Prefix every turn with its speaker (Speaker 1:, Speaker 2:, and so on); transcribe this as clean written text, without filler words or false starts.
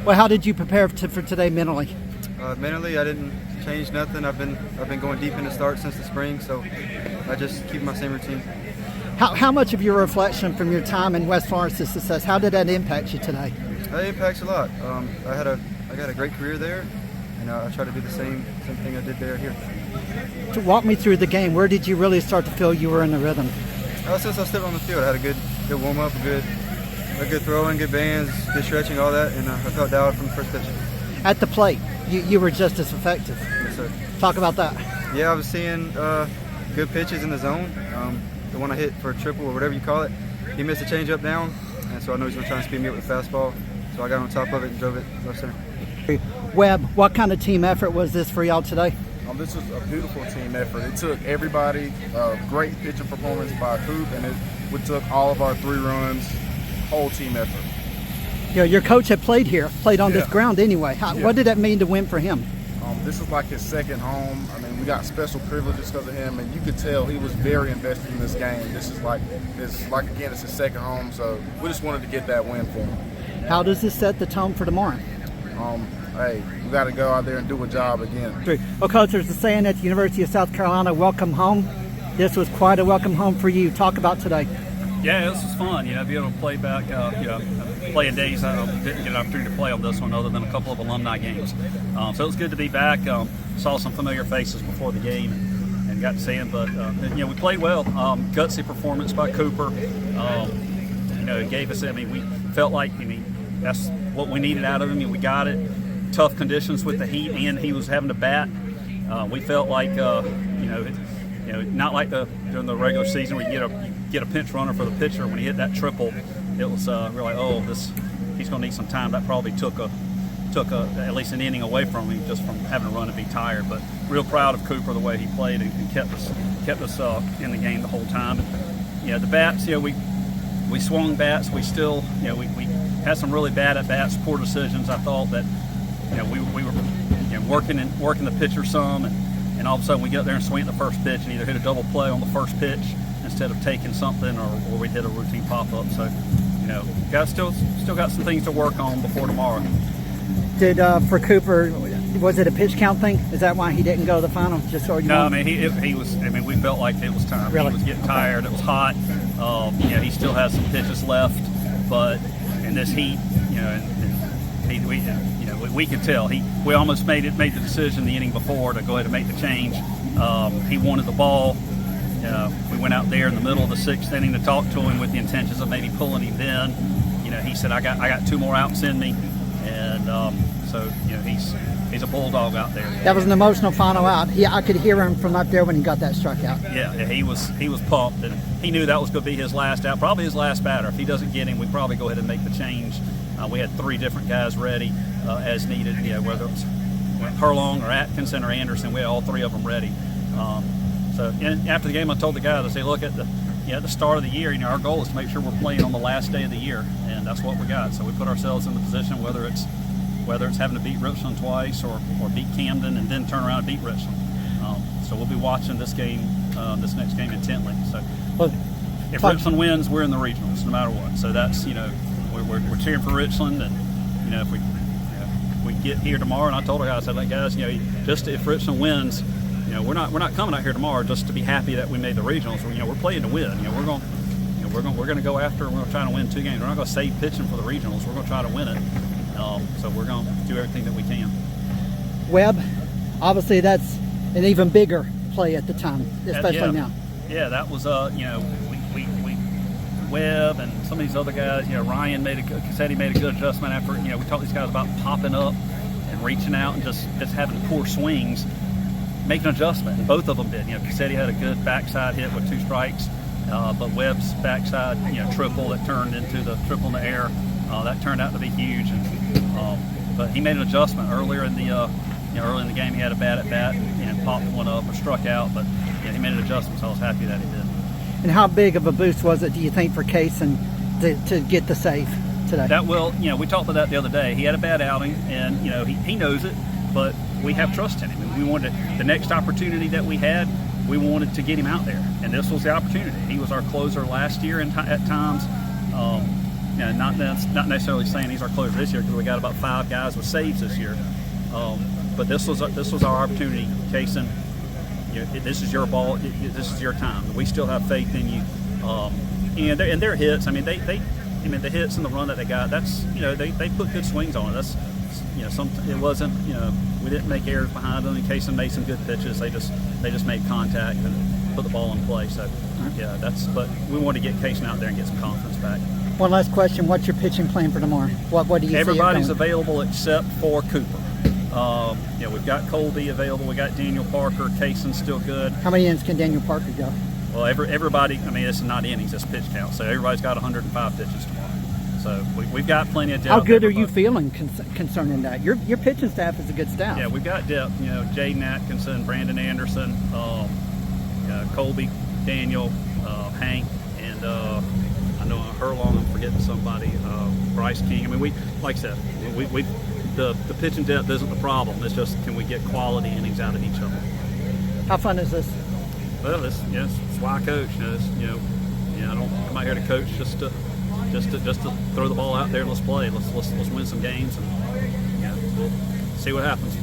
Speaker 1: Well, how did you prepare for today mentally?
Speaker 2: Mentally, I didn't change nothing. I've been going deep in the start since the spring, so I just keep my same routine.
Speaker 1: How much of your reflection from your time in West Florence's success, how did that impact you today?
Speaker 2: It impacts a lot. I got a great career there, and I try to do the same thing I did there here.
Speaker 1: To walk me through the game, where did you really start to feel you were in the rhythm?
Speaker 2: Since I stepped on the field, I had a good warm up, a good throwing, good bands, good stretching, all that, and I felt dialed from the first pitch.
Speaker 1: At the plate, you were just as effective.
Speaker 2: Yes, sir.
Speaker 1: Talk about that.
Speaker 2: Yeah, I was seeing good pitches in the zone. The one I hit for a triple or whatever you call it, he missed a changeup down, and so I know he's going to try and speed me up with a fastball. So I got on top of it and drove it left center.
Speaker 1: Webb, what kind of team effort was this for y'all today?
Speaker 3: This was a beautiful team effort. It took everybody, great pitching performance by Coop, and we took all of our 3 runs, whole team effort.
Speaker 1: You know, your coach had played on this ground anyway. What did that mean to win for him?
Speaker 3: This is like his second home. I mean, we got special privileges because of him, and you could tell he was very invested in this game. This is again, it's his second home, so we just wanted to get that win for him.
Speaker 1: How does this set the tone for tomorrow?
Speaker 3: Hey, we got to go out there and do a job again.
Speaker 1: Well, Coach, there's a saying at the University of South Carolina, welcome home. This was quite a welcome home for you. Talk about today.
Speaker 4: Yeah, this was fun. You know, be able to play back, playing days. I didn't get an opportunity to play on this one other than a couple of alumni games. So it was good to be back. Saw some familiar faces before the game and got to see them. But, we played well. Gutsy performance by Cooper. It gave us, we felt like, that's what we needed out of him. We got it. Tough conditions with the heat, and he was having to bat. We felt like, not like during the regular season where you get a pinch runner for the pitcher. When he hit that triple, it was we're like, he's going to need some time. That probably took at least an inning away from him just from having to run and be tired. But real proud of Cooper the way he played and kept us in the game the whole time. And, the bats, we swung bats. We still, we had some really bad at bats, poor decisions. I thought that, we were working the pitcher some, and all of a sudden we get there and swing at the first pitch and either hit a double play on the first pitch instead of taking something, or we hit a routine pop-up. So, still got some things to work on before tomorrow.
Speaker 1: Did for Cooper, was it a pitch count thing? Is that why he didn't go to the final? Just so you know?
Speaker 4: He was. We felt like it was time.
Speaker 1: Really?
Speaker 4: He was getting tired. It was hot. He still has some pitches left, but in this heat, we could tell we almost made the decision the inning before to go ahead and make the change. He wanted the ball. We went out there in the middle of the 6th inning to talk to him with the intentions of maybe pulling him then. He said, I got 2 more outs in me, and so he's a bulldog out there.
Speaker 1: That was an emotional final out. I could hear him from up there when he got that strikeout.
Speaker 4: Yeah, he was pumped, and he knew that was going to be his last out, probably his last batter. If he doesn't get him, we probably go ahead and make the change. We had 3 different guys ready as needed, whether it was Hurlong or Atkinson or Anderson. We had all 3 of them ready. And after the game, I told the guys, I say, look, at the start of the year, our goal is to make sure we're playing on the last day of the year, and that's what we got. So we put ourselves in the position, whether it's having to beat Richland twice or beat Camden and then turn around and beat Richland. So we'll be watching this next game intently. So if Richland wins, we're in the regionals no matter what. So that's we're cheering for Richland, and if we get here tomorrow, and I told our guys, I said, guys, just if Richland wins, we're not coming out here tomorrow just to be happy that we made the regionals. We're playing to win. We're going to go after. We're going to try to win 2 games. We're not going to save pitching for the regionals. We're going to try to win it. So we're going to do everything that we can.
Speaker 1: Webb, obviously that's an even bigger play at the time, especially now.
Speaker 4: Yeah, that was we Webb and some of these other guys. Ryan said he made a good adjustment after. We taught these guys about popping up and reaching out and just having poor swings. Make an adjustment, and both of them did. Cassetti had a good backside hit with 2 strikes, but Webb's backside, triple that turned into the triple in the air, that turned out to be huge. But he made an adjustment earlier in the early in the game. He had a bad at bat and popped one up or struck out, but he made an adjustment, so I was happy that he did.
Speaker 1: And how big of a boost was it, do you think, for Kaysen to get the save today?
Speaker 4: We talked about that the other day. He had a bad outing, and he knows it, but we have trust in him. And we wanted the next opportunity that we had. We wanted to get him out there, and this was the opportunity. He was our closer last year at times. not necessarily saying he's our closer this year because we got about 5 guys with saves this year. But this was our opportunity, Kaysen. This is your ball. This is your time. We still have faith in you. And their hits. I mean, the hits and the run that they got. That's they put good swings on it. That's it wasn't we didn't make errors behind them. And Kaysen made some good pitches. They just made contact and put the ball in play. So yeah, but we want to get Kaysen out there and get some confidence back.
Speaker 1: One last question: what's your pitching plan for tomorrow? What do you?
Speaker 4: Everybody's available except for Cooper. We've got Colby available. We got Daniel Parker. Kaysen's still good.
Speaker 1: How many innings can Daniel Parker go?
Speaker 4: Well, everybody. I mean, this is not innings; it's pitch count. So everybody's got 105 pitches tomorrow. So we've got plenty of depth.
Speaker 1: How good are you feeling concerning that? Your pitching staff is a good staff.
Speaker 4: Yeah, we've got depth. Jaden Atkinson, Brandon Anderson, Colby, Daniel, Hank, and I know Hurlong. I'm forgetting somebody. Bryce King. I mean, like I said, the pitching depth isn't the problem. It's just can we get quality innings out of each other.
Speaker 1: How fun is this?
Speaker 4: Well, it's why I coach. I don't come out here to coach just to throw the ball out there and let's play. Let's win some games and we'll see what happens.